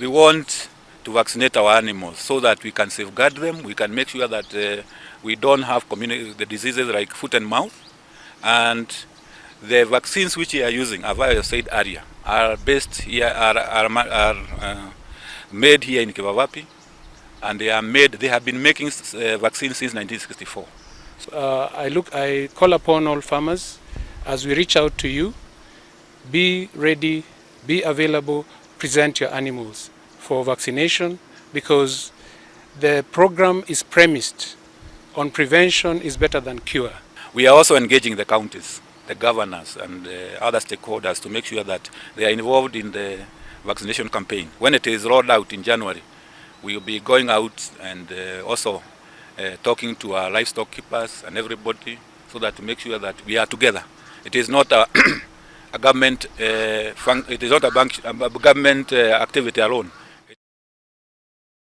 we want to vaccinate our animals so that we can safeguard them. We can make sure that we don't have the diseases like foot and mouth. And the vaccines which we are using, as I said earlier, are based here, are made here in Kivavapi, and they have been making vaccines since 1964. So, I call upon all farmers as we reach out to you, be ready, be available, present your animals for vaccination, because the program is premised on prevention is better than cure. We are also engaging the counties, the governors and other stakeholders to make sure that they are involved in the vaccination campaign. When it is rolled out in January, we will be going out and also talking to our livestock keepers and everybody so that to make sure that we are together. It is not a government it is not a government activity alone.